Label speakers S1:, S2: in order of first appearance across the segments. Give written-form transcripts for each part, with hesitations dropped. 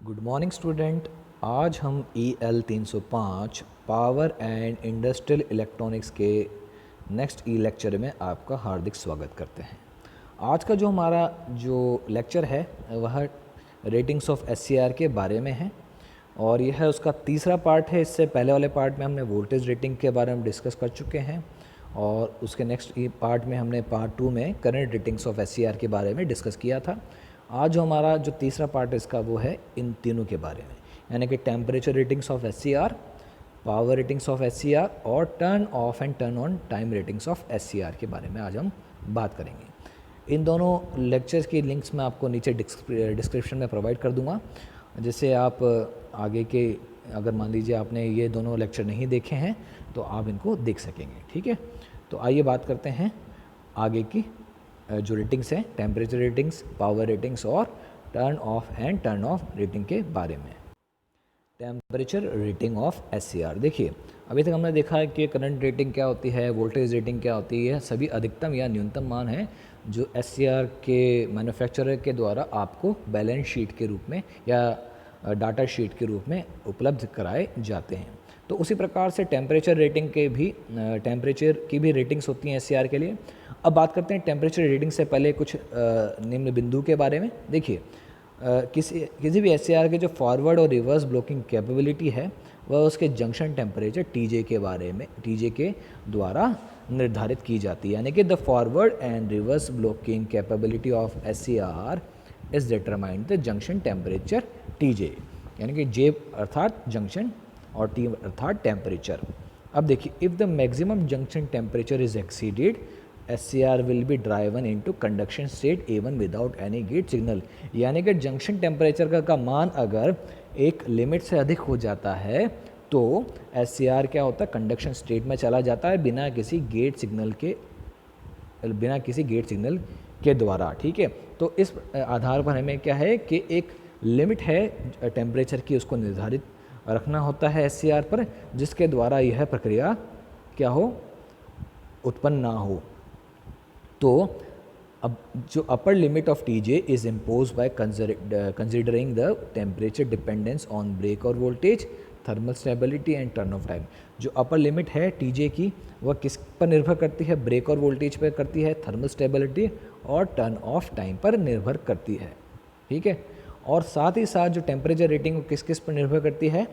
S1: Good morning student. आज हम EL 305 power and industrial electronics के नेक्स्ट लेक्चर में आपका हार्दिक स्वागत करते हैं। आज का जो हमारा लेक्चर है वह रेटिंग्स ऑफ SCR के बारे में है और यह उसका तीसरा पार्ट है। इससे पहले वाले पार्ट में हमने वोल्टेज रेटिंग के बारे में डिस्कस कर चुके हैं और उसके नेक्स्ट पार्ट में हमने पार्ट 2 में करंट रेटिंग्स ऑफ SCR के बारे में डिस्कस किया था। आज जो हमारा तीसरा पार्ट है इसका वो है इन तीनों के बारे में, यानी कि temperature ratings of SCR, power ratings of SCR और turn off and turn on time ratings of SCR के बारे में आज हम बात करेंगे। इन दोनों लेक्चर्स की लिंक्स मैं आपको नीचे डिस्क्रिप्शन में प्रोवाइड कर दूंगा, जिससे आप आगे के अगर मान लीजिए आपने ये दोनों लेक्चर नहीं देखे हैं तो आप इनको देख सकेंगे। ठीक है, तो आइए बात करते हैं आगे की जो रेटिंग्स हैं, टेम्परेचर रेटिंग्स, पावर रेटिंग्स और turn off and turn of rating के बारे में। Temperature rating of SCR। देखिए, अभी तक हमने देखा है कि करंट रेटिंग क्या होती है, वोल्टेज रेटिंग क्या होती है, सभी अधिकतम या न्यूनतम मान हैं जो SCR के मैन्युफैक्चरर के द्वारा आपको बैलेंस शीट के रूप में या डाटा शीट के रूप में उपलब्ध कराए जाते हैं। तो उसी प्रकार से टेम्परेचर रेटिंग के भी टेम्परेचर की भी रेटिंग्स होती हैं SCR के लिए। अब बात करते हैं टेम्परेचर रेटिंग से पहले कुछ निम्न बिंदु के बारे में। देखिए, किसी भी SCR के जो फॉरवर्ड और रिवर्स ब्लॉकिंग कैपेबिलिटी है वह उसके जंक्शन टेम्परेचर TJ के बारे में TJ के द्वारा निर्धारित की जाती है, यानी कि the forward and reverse blocking capability of SCR is determined the junction temperature TJ, यानी कि J अर्थात जंक्शन और T अर्थात टेम्परेचर। अब देखिए, if the maximum junction temperature is exceeded SCR will be driven into conduction state even without any gate signal, यानी कि junction temperature का मान अगर एक लिमिट से अधिक हो जाता है तो SCR क्या होता है, कंडक्शन स्टेट में चला जाता है बिना किसी गेट सिग्नल के द्वारा। ठीक है, तो इस आधार पर हमें क्या है कि एक लिमिट है टेम्परेचर की, उसको निर्धारित रखना होता है SCR पर, जिसके द्वारा यह प्रक्रिया क्या हो, उत्पन्न ना हो। तो अब जो upper limit of TJ is impose by considering the temperature dependence on breakover voltage, thermal stability and turn off time. जो अपर लिमिट है TJ की वह किस पर निर्भर करती है, ब्रेक और वोल्टेज पर करती है, थर्मल स्टेबिलिटी और टर्न ऑफ टाइम पर निर्भर करती है। ठीक है, और साथ ही साथ जो टेम्परेचर रेटिंग किस किस पर निर्भर करती है,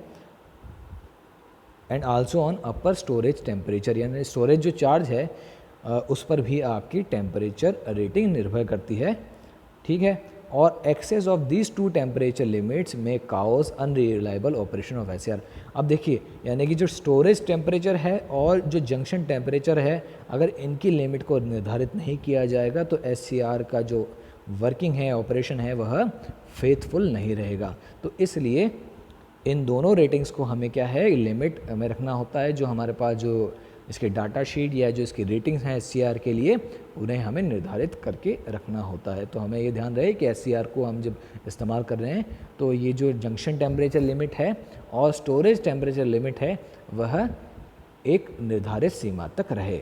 S1: and also on upper storage temperature, यानी स्टोरेज जो चार्ज है उस पर भी आपकी टेम्परेचर रेटिंग निर्भर करती है। ठीक है, और excess of these two temperature limits में cause unreliable operation of SCR। अब देखिए, यानी कि जो स्टोरेज टेम्परेचर है और जो जंक्शन टेम्परेचर है, अगर इनकी लिमिट को निर्धारित नहीं किया जाएगा तो SCR का जो वर्किंग है, ऑपरेशन है, वह फेथफुल नहीं रहेगा। तो इसलिए इन दोनों रेटिंग्स को हमें क्या है, लिमिट में रखना होता है। जो हमारे पास जो इसके डाटा शीट या जो इसकी रेटिंग्स हैं SCR के लिए, उन्हें हमें निर्धारित करके रखना होता है। तो हमें ये ध्यान रहे कि SCR को हम जब इस्तेमाल कर रहे हैं तो ये जो जंक्शन टेम्परेचर लिमिट है और स्टोरेज टेम्परेचर लिमिट है वह एक निर्धारित सीमा तक रहे,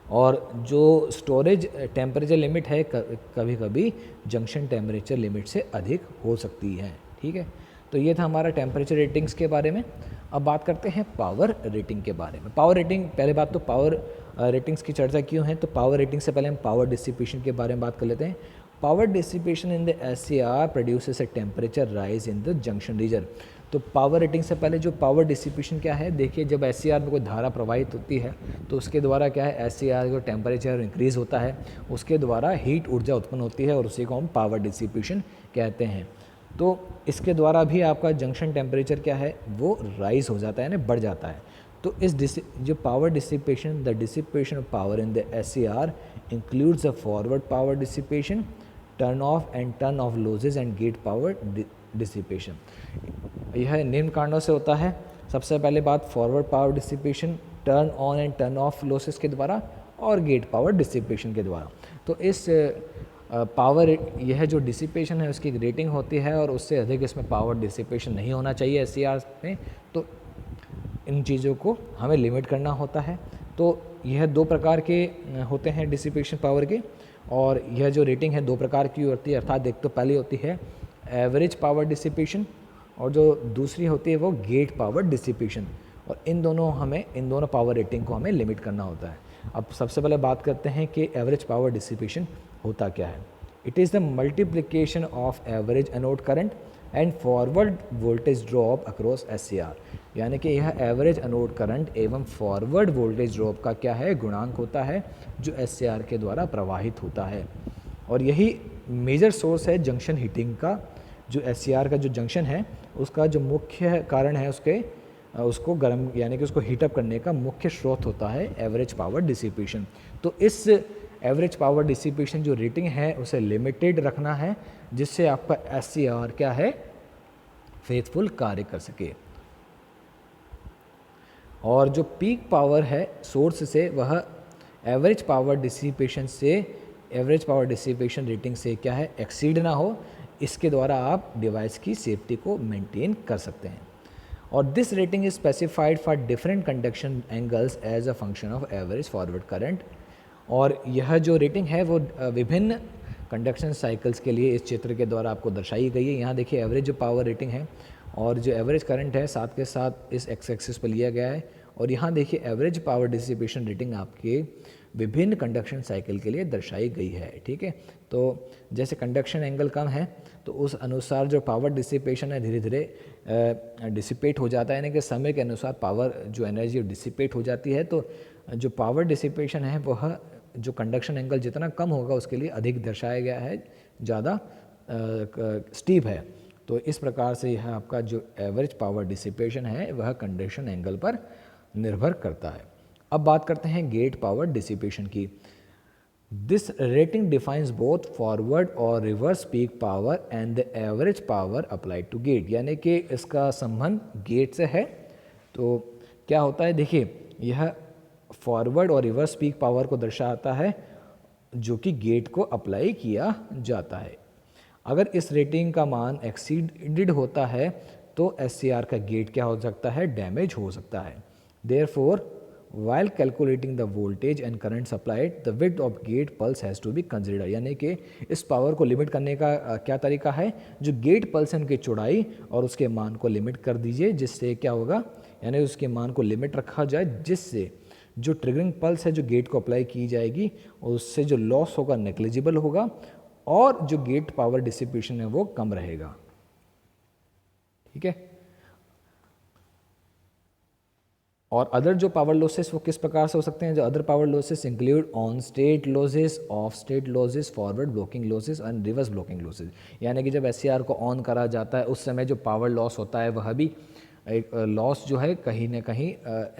S1: और जो स्टोरेज टेम्परेचर लिमिट है कभी कभी जंक्शन टेम्परेचर लिमिट से अधिक हो सकती है। ठीक है, तो ये था हमारा टेम्परेचर रेटिंग्स के बारे में। अब बात करते हैं पावर रेटिंग के बारे में। पावर रेटिंग, पहले बात तो पावर रेटिंग्स की चर्चा क्यों है, तो पावर रेटिंग से पहले हम पावर डिसिपेशन के बारे में बात कर लेते हैं। Power dissipation in the SCR produces a temperature rise in the junction region. तो पावर रेटिंग से पहले जो पावर डिसिपेशन क्या है, देखिए, जब SCR में कोई धारा प्रवाहित होती है तो उसके द्वारा क्या है, SCR का टेम्परेचर इंक्रीज़ होता है, उसके द्वारा हीट ऊर्जा उत्पन्न होती है और उसी को हम पावर डिसिपेशन कहते हैं। तो इसके द्वारा भी आपका जंक्शन टेम्परेचर क्या है, वो राइज हो जाता है, यानी बढ़ जाता है। तो इस जो power dissipation, the dissipation of power in the SCR includes the forward power dissipation, turn off and turn off losses and gate power dissipation. यह निम्न कारणों से होता है। सबसे पहले बात, forward power dissipation turn on and turn off losses के द्वारा और गेट पावर डिसिपेशन के द्वारा। तो इस पावर, यह जो डिसिपेशन है उसकी रेटिंग होती है और उससे अधिक इसमें पावर डिसिपेशन नहीं होना चाहिए SCR में। तो इन चीज़ों को हमें लिमिट करना होता है। तो यह दो प्रकार के होते हैं डिसिपेशन पावर के, और यह जो रेटिंग है दो प्रकार की होती है, अर्थात एक तो पहली होती है एवरेज पावर डिसिपेशन और जो दूसरी होती है वो गेट पावर डिसिपेशन। और इन दोनों पावर रेटिंग को हमें लिमिट करना होता है। अब सबसे पहले बात करते हैं कि एवरेज पावर डिसिपेशन होता क्या है। It is the multiplication of average anode current and forward voltage drop across SCR, यानी कि यह एवरेज एनोड करंट एवं फॉरवर्ड वोल्टेज ड्रॉप का क्या है, गुणांक होता है जो SCR के द्वारा प्रवाहित होता है। और यही मेजर सोर्स है जंक्शन हीटिंग का। जो SCR का जो जंक्शन है उसका जो मुख्य कारण है उसको गर्म यानी कि उसको हीटअप करने का मुख्य स्रोत होता है एवरेज पावर डिसिपेशन। तो इस एवरेज पावर डिसिपेशन जो रेटिंग है उसे लिमिटेड रखना है, जिससे आपका SCR क्या है, फेथफुल कार्य कर सके। और जो पीक पावर है सोर्स से वह एवरेज पावर डिसिपेशन रेटिंग से क्या है, एक्सीड ना हो। इसके द्वारा आप डिवाइस की सेफ्टी को मेंटेन कर सकते हैं। और this rating is specified for different conduction angles as a function of average forward current. और यह जो रेटिंग है वो विभिन्न कंडक्शन साइकिल्स के लिए इस चित्र के द्वारा आपको दर्शाई गई है। यहाँ देखिए एवरेज जो पावर रेटिंग है और जो एवरेज करंट है साथ के साथ इस एक्स एक्सिस पर लिया गया है। और यहाँ देखिए एवरेज पावर डिसिपेशन रेटिंग आपके विभिन्न कंडक्शन साइकिल के लिए दर्शाई गई है। ठीक है, तो जैसे कंडक्शन एंगल कम है तो उस अनुसार जो पावर डिसिपेशन है धीरे धीरे डिसिपेट हो जाता है, यानी कि समय के अनुसार पावर जो एनर्जी डिसिपेट हो जाती है। तो जो पावर डिसिपेशन है वह जो कंडक्शन एंगल जितना कम होगा उसके लिए अधिक दर्शाया गया है, ज़्यादा स्टीप है। तो इस प्रकार से यह आपका जो एवरेज पावर डिसिपेशन है वह कंडक्शन एंगल पर निर्भर करता है। अब बात करते हैं गेट पावर डिसिपेशन की। This rating defines both forward और reverse peak power and the average power applied to gate, यानी कि इसका संबंध गेट से है। तो क्या होता है, देखिए यह फॉरवर्ड और रिवर्स पीक पावर को दर्शाता है जो कि गेट को अप्लाई किया जाता है। अगर इस रेटिंग का मान एक्सीडेड होता है तो SCR का गेट क्या हो सकता है, डैमेज हो सकता है। Therefore while calculating the voltage and current supplied the width of gate pulse has to be considered, यानी कि इस पावर को लिमिट करने का क्या तरीका है, जो गेट पल्स है उनकी चौड़ाई और उसके मान को लिमिट कर दीजिए, जिससे क्या होगा, यानी उसके मान को लिमिट रखा जाए जिससे जो ट्रिगरिंग पल्स है जो गेट को अप्लाई की जाएगी उससे जो लॉस होगा नेग्लिजिबल होगा और जो गेट पावर डिसिपेशन है वो कम रहेगा। ठीक है, और अदर जो पावर लॉसेस वो किस प्रकार से हो सकते हैं, जो other power losses include on state losses, of state losses, forward blocking losses and reverse blocking losses. यानी कि जब SCR को ऑन करा जाता है उस समय जो पावर लॉस होता है वह भी एक लॉस जो है कहीं ना कहीं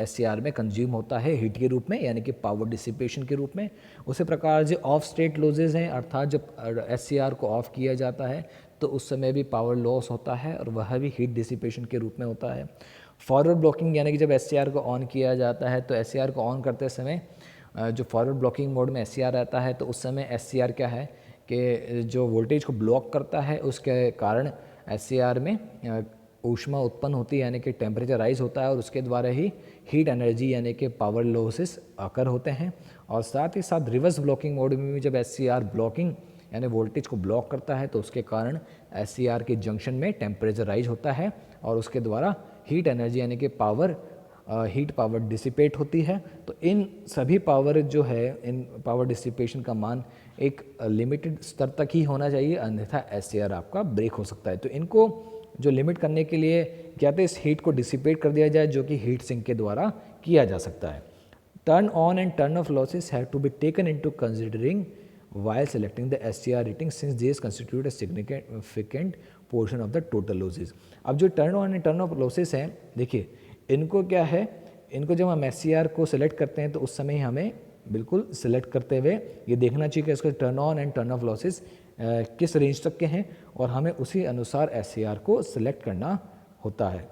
S1: SCR में कंज्यूम होता है हीट के रूप में, यानी कि पावर डिसिपेशन के रूप में। उसी प्रकार जो ऑफ स्टेट लॉसेस हैं, अर्थात जब SCR को ऑफ किया जाता है तो उस समय भी पावर लॉस होता है और वह भी हीट डिसिपेशन के रूप में होता है। फॉरवर्ड ब्लॉकिंग, यानी कि जब SCR को ऑन किया जाता है तो SCR को ऑन करते समय जो फॉरवर्ड ब्लॉकिंग मोड में SCR रहता है तो उस समय SCR क्या है कि जो वोल्टेज को ब्लॉक करता है उसके कारण SCR में ऊष्मा उत्पन्न होती है, यानी कि टेम्परेचर राइज होता है और उसके द्वारा ही हीट एनर्जी यानी कि पावर लॉसेस अकर होते हैं। और साथ ही साथ रिवर्स ब्लॉकिंग मोड में भी जब SCR ब्लॉकिंग यानी वोल्टेज को ब्लॉक करता है तो उसके कारण SCR के जंक्शन में टेम्परेचर राइज होता है और उसके द्वारा हीट एनर्जी यानी कि हीट पावर डिसिपेट होती है। तो इन सभी पावर जो है, इन पावर डिसिपेशन का मान एक लिमिटेड स्तर तक ही होना चाहिए, अन्यथा SCR आपका ब्रेक हो सकता है। तो इनको जो लिमिट करने के लिए क्या तो इस हीट को डिसिपेट कर दिया जाए, जो कि हीट सिंक के द्वारा किया जा सकता है। Turn on and turn off losses have to be taken into considering while selecting the SCR rating since these constitute a significant portion of the total losses। अब जो turn on and turn off losses हैं, देखिए इनको क्या है, इनको जब हम SCR को सिलेक्ट करते हैं तो उस समय हमें बिल्कुल सिलेक्ट करते हुए ये देखना चाहिए कि इसका turn on and turn off losses किस रेंज तक के हैं और हमें उसी अनुसार SCR को सिलेक्ट करना होता है।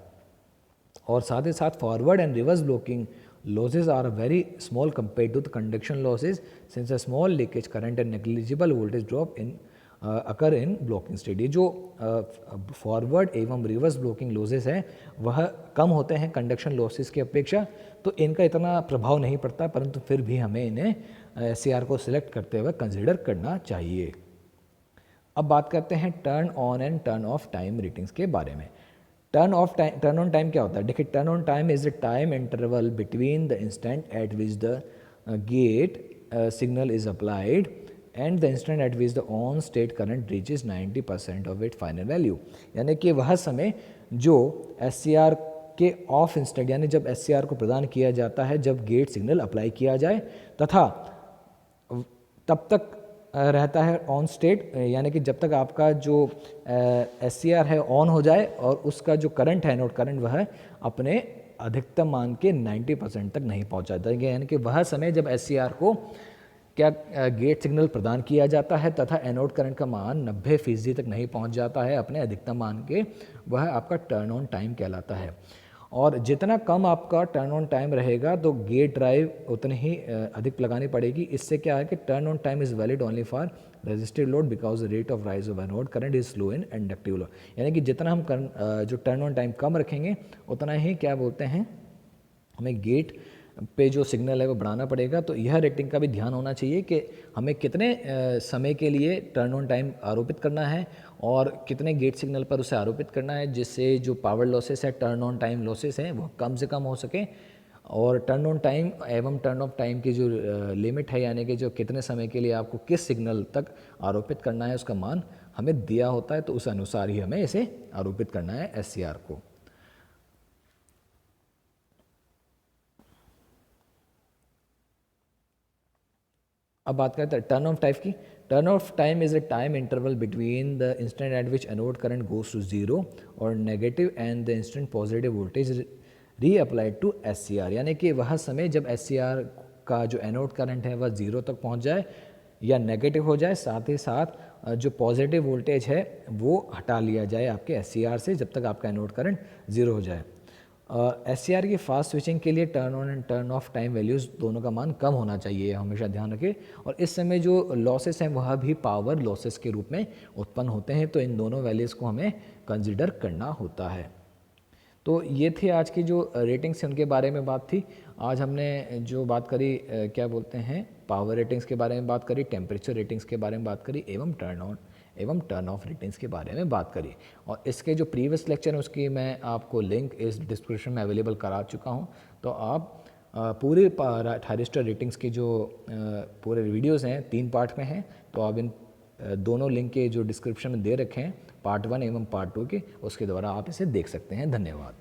S1: और साथ ही साथ forward and reverse blocking losses are very small compared to the conduction losses since a small leakage current and negligible voltage drop occur in blocking state। ये जो फॉरवर्ड एवं रिवर्स ब्लॉकिंग लॉसेस हैं वह कम होते हैं कंडक्शन लॉसेस की अपेक्षा, तो इनका इतना प्रभाव नहीं पड़ता, परंतु फिर भी हमें इन्हें SCR को सिलेक्ट करते हुए कंसिडर करना चाहिए। अब बात करते हैं turn on and turn off time ratings के बारे में। टर्न ऑन टाइम क्या होता है? देखिए, turn on time is the time interval between the instant at which the gate signal is applied and the instant at which the on state current reaches 90% of it final value. यानी कि वह समय जो SCR के of instant, यानी जब SCR को प्रदान किया जाता है जब गेट सिग्नल अप्लाई किया जाए, तथा तब तक रहता है ऑन स्टेट, यानी कि जब तक आपका जो SCR है ऑन हो जाए और उसका जो करंट है, एनोड करंट, वह अपने अधिकतम मान के 90% तक नहीं पहुंचा जाता, यानी कि वह समय जब SCR को क्या गेट सिग्नल प्रदान किया जाता है तथा एनोड करंट का मान 90% तक नहीं पहुंच जाता है अपने अधिकतम मान के, वह आपका टर्न ऑन टाइम कहलाता है। और जितना कम आपका टर्न ऑन टाइम रहेगा तो गेट ड्राइव उतनी ही अधिक लगानी पड़ेगी। इससे क्या है कि turn on time is valid only for resistive load because rate of rise of anode current is slow in inductive load. यानी कि जितना हम जो टर्न ऑन टाइम कम रखेंगे उतना ही क्या बोलते हैं, हमें गेट पे जो सिग्नल है वो बढ़ाना पड़ेगा। तो यह रेटिंग का भी ध्यान होना चाहिए कि हमें कितने समय के लिए टर्न ऑन टाइम आरोपित करना है और कितने गेट सिग्नल पर उसे आरोपित करना है, जिससे जो पावर लॉसेस है, टर्न ऑन टाइम लॉसेस हैं, वो कम से कम हो सके। और टर्न ऑन टाइम एवं टर्न ऑफ टाइम की जो लिमिट है, यानी कि जो कितने समय के लिए आपको किस सिग्नल तक आरोपित करना है, उसका मान हमें दिया होता है, तो उस अनुसार ही हमें इसे आरोपित करना है SCR को। अब बात करते हैं टर्न ऑफ टाइम की। Turn off time is a time interval between the instant at which anode current goes to zero और negative and the instant positive voltage reapplied to SCR। यानी कि वह समय जब SCR का जो anode current है वह जीरो तक पहुंच जाए या नेगेटिव हो जाए, साथ ही साथ जो पॉजिटिव वोल्टेज है वो हटा लिया जाए आपके SCR से जब तक आपका एनोड करंट जीरो हो जाए। SCR की फास्ट स्विचिंग के लिए turn on and turn off time values दोनों का मान कम होना चाहिए, हमेशा ध्यान रखें। और इस समय जो लॉसेस हैं वह भी पावर लॉसेस के रूप में उत्पन्न होते हैं, तो इन दोनों वैल्यूज़ को हमें कंसिडर करना होता है। तो ये थे आज की जो रेटिंग्स हैं उनके बारे में बात थी। आज हमने जो बात करी क्या बोलते हैं, पावर रेटिंग्स के बारे में बात करी, टेम्परेचर रेटिंग्स के बारे में बात करी एवं टर्न ऑफ रेटिंग्स के बारे में बात करी। और इसके जो प्रीवियस लेक्चर हैं उसकी मैं आपको लिंक इस डिस्क्रिप्शन में अवेलेबल करा चुका हूँ। तो आप पूरे थायरिस्टर रेटिंग्स की जो पूरे वीडियोज़ हैं 3 पार्ट में हैं, तो आप इन दोनों लिंक के जो डिस्क्रिप्शन में दे रखे हैं, पार्ट 1 एवं पार्ट 2 के, उसके द्वारा आप इसे देख सकते हैं। धन्यवाद।